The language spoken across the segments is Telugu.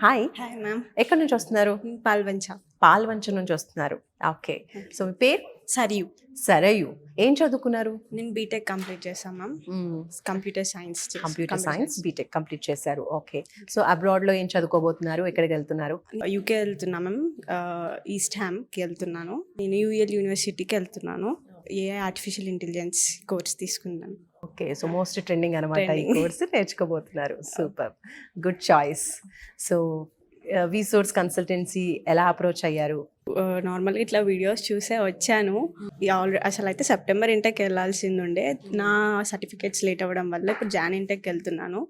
హాయ్. Hi ma'am. ఎక్కడి నుంచి వస్తున్నారు? పాల్వంచ. పాల్వంచ నుంచి వస్తున్నారు. ఓకే. సో మీ పేరు? సరియు. సరయు. ఏం చదువుకున్నారు? నేను బీటెక్ కంప్లీట్ చేశాను ma'am. Computer science. Computer science BTech complete చేశారు. ఓకే. సో అబ్రాడ్లో ఏం చదువుకోబోతున్నారు? ఎక్కడికి వెళ్తున్నారు? యూకే వెళ్తున్నా మ్యామ్. ఈస్ట్ హ్యామ్కి వెళ్తున్నాను. నేను యూఎల్ యూనివర్సిటీకి వెళ్తున్నాను. ఆర్టిఫిషియల్ ఇంటెలిజెన్స్ కోర్స్ తీసుకున్నాను. ఓకే. సో మోస్ట్ ట్రెండింగ్ అనమాట ఈ Trending. కోర్స్ నేర్చుకోబోతున్నారు. Super, good choice. సో విసోర్స్ కన్సల్టెన్సీ ఎలా అప్రోచ్ అయ్యారు? నార్మల్గా ఇట్లా వీడియోస్ చూసే వచ్చాను. అసలు అయితే సెప్టెంబర్ ఇంటెక్ వెళ్ళాల్సింది ఉండే. నా సర్టిఫికేట్స్ లేట్ అవ్వడం వల్ల ఇప్పుడు జాన్ ఇంటెక్ వెళ్తున్నాను.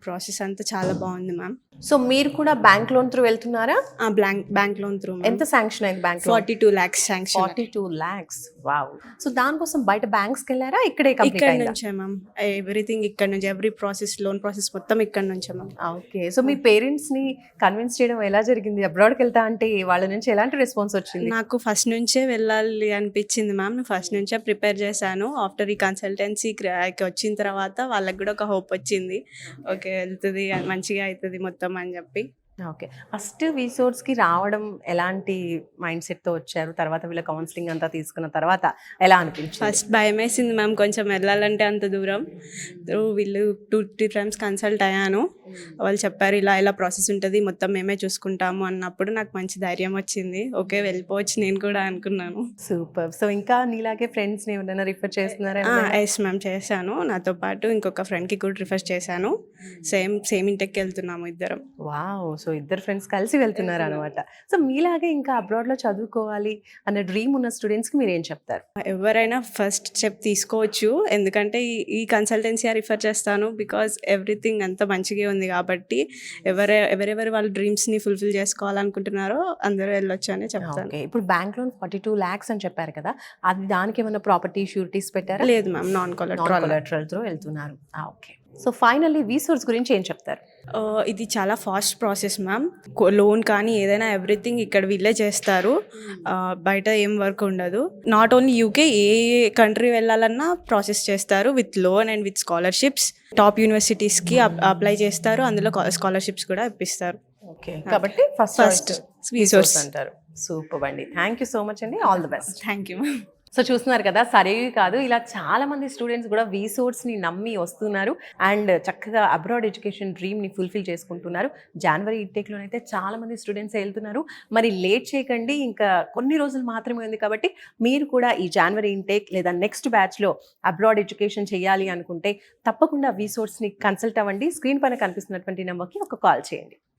ప్రాసెస్ అంతా చాలా బాగుంది మ్యామ్. సో మీరు కూడా బ్యాంక్ లోన్ త్రూ వెళ్తున్నారా? బ్యాంక్ లోన్ త్రూ ఎంత శాంక్షన్ అయింది bank? 42 lakhs sanction. 42 lakhs. Wow. So దానికోసం బయట బ్యాంక్స్కి వెళ్ళారా? ఇక్కడే ఇక్కడ కంప్లీట్ నుంచే మ్యామ్. ఎవ్రీథింగ్ ఇక్కడ నుంచి, ఎవ్రీ ప్రాసెస్, లోన్ ప్రాసెస్ మొత్తం ఇక్కడ నుంచే మ్యామ్. ఓకే. సో మీ పేరెంట్స్ ని కన్విన్స్ చేయడం ఎలా జరిగింది? అబ్రాడ్కి వెళ్తా అంటే వాళ్ళ నుంచి ఎలాంటి రెస్పాన్స్ వచ్చింది? నాకు ఫస్ట్ నుంచే వెళ్ళాలి అనిపించింది మ్యామ్. నేను ఫస్ట్ నుంచే ప్రిపేర్ చేశాను. ఆఫ్టర్ ఈ కన్సల్టెన్సీకి వచ్చిన తర్వాత వాళ్ళకి కూడా ఒక హోప్ వచ్చింది. ఓకే, వెళ్తుంది, మంచిగా అవుతుంది మొత్తం అని చెప్పి. ఓకే. ఫస్ట్ విసోర్స్కి రావడం ఎలాంటి మైండ్ సెట్తో వచ్చారు? తర్వాత వీళ్ళ కౌన్సిలింగ్ అంతా తీసుకున్న తర్వాత ఎలా అనిపించింది? ఫస్ట్ భయం వేసింది మ్యామ్ కొంచెం వెళ్ళాలంటే అంత దూరం. వీళ్ళు 2-3 times కన్సల్ట్ అయ్యాను. వాళ్ళు చెప్పారు ఇలా ఇలా ప్రాసెస్ ఉంటుంది, మొత్తం మేమే చూసుకుంటాము అన్నప్పుడు నాకు మంచి ధైర్యం వచ్చింది. ఓకే, వెళ్ళిపోవచ్చు నేను కూడా అనుకున్నాను. సూపర్. సో ఇంకా నీలాగే ఫ్రెండ్స్ని ఎవరైనా రిఫర్ చేస్తున్నారా? ఎస్ మ్యామ్, చేశాను. నాతో పాటు ఇంకొక ఫ్రెండ్కి కూడా రిఫర్ చేశాను. సేమ్ ఇంటెక్కి వెళ్తున్నాము ఇద్దరం. వావ్. సో ఇద్దరు ఫ్రెండ్స్ కలిసి వెళ్తున్నారు అనమాట. సో మీలాగే ఇంకా అబ్రాడ్లో చదువుకోవాలి అన్న డ్రీమ్ ఉన్న స్టూడెంట్స్కి మీరు ఏం చెప్తారు? ఎవరైనా ఫస్ట్ స్టెప్ తీసుకోవచ్చు. ఎందుకంటే ఈ కన్సల్టెన్సీ రిఫర్ చేస్తాను బికాజ్ ఎవ్రీథింగ్ అంత మంచిగా ఉంది కాబట్టి ఎవరెవరు వాళ్ళ డ్రీమ్స్ని ఫుల్ఫిల్ చేసుకోవాలనుకుంటున్నారో అందరూ వెళ్ళొచ్చు అని చెప్తాను. ఓకే. ఇప్పుడు బ్యాంక్ లోన్ 42 lakhs అని చెప్పారు కదా, అది దానికి ఏమైనా ప్రాపర్టీ షూరిటీస్ పెట్టారా? లేదు మ్యామ్, నాన్ కొలెటరల్ తో వెళ్తున్నారు. ఓకే. సో ఫైనల్లీ విసోర్స్ గురించి ఏం చెప్తారు? ఇది చాలా ఫాస్ట్ ప్రాసెస్ మ్యామ్. లోన్ కానీ ఏదైనా ఎవ్రీథింగ్ ఇక్కడ వీళ్ళే చేస్తారు. బయట ఏం వర్క్ ఉండదు. నాట్ ఓన్లీ యూకే, ఏ కంట్రీ వెళ్ళాలన్నా ప్రాసెస్ చేస్తారు with loan and with scholarships. Top యూనివర్సిటీస్కి అప్లై చేస్తారు, అందులో స్కాలర్షిప్స్ కూడా ఇప్పిస్తారు. ఓకే. కాబట్టి ఫస్ట్ విసోర్స్ అంటారు. సూపర్ అండి. థ్యాంక్ యూ సో మచ్ అండి. All the best. Thank you ma'am. So చూస్తున్నారు కదా, సరేవి కాదు, ఇలా చాలా మంది స్టూడెంట్స్ కూడా విసోర్స్ని నమ్మి వస్తున్నారు అండ్ చక్కగా అబ్రాడ్ ఎడ్యుకేషన్ డ్రీమ్ని ఫుల్ఫిల్ చేసుకుంటున్నారు. జనవరి ఇంటేక్లోనైతే చాలా మంది స్టూడెంట్స్ వెళ్తున్నారు. మరి లేట్ చేయకండి, ఇంకా కొన్ని రోజులు మాత్రమే ఉంది కాబట్టి మీరు కూడా ఈ జనవరి ఇంటేక్ లేదా నెక్స్ట్ బ్యాచ్లో అబ్రాడ్ ఎడ్యుకేషన్ చేయాలి అనుకుంటే తప్పకుండా విసోర్స్ని కన్సల్ట్ అవ్వండి. స్క్రీన్ పైన కనిపిస్తున్నటువంటి నెంబర్కి ఒక కాల్ చేయండి.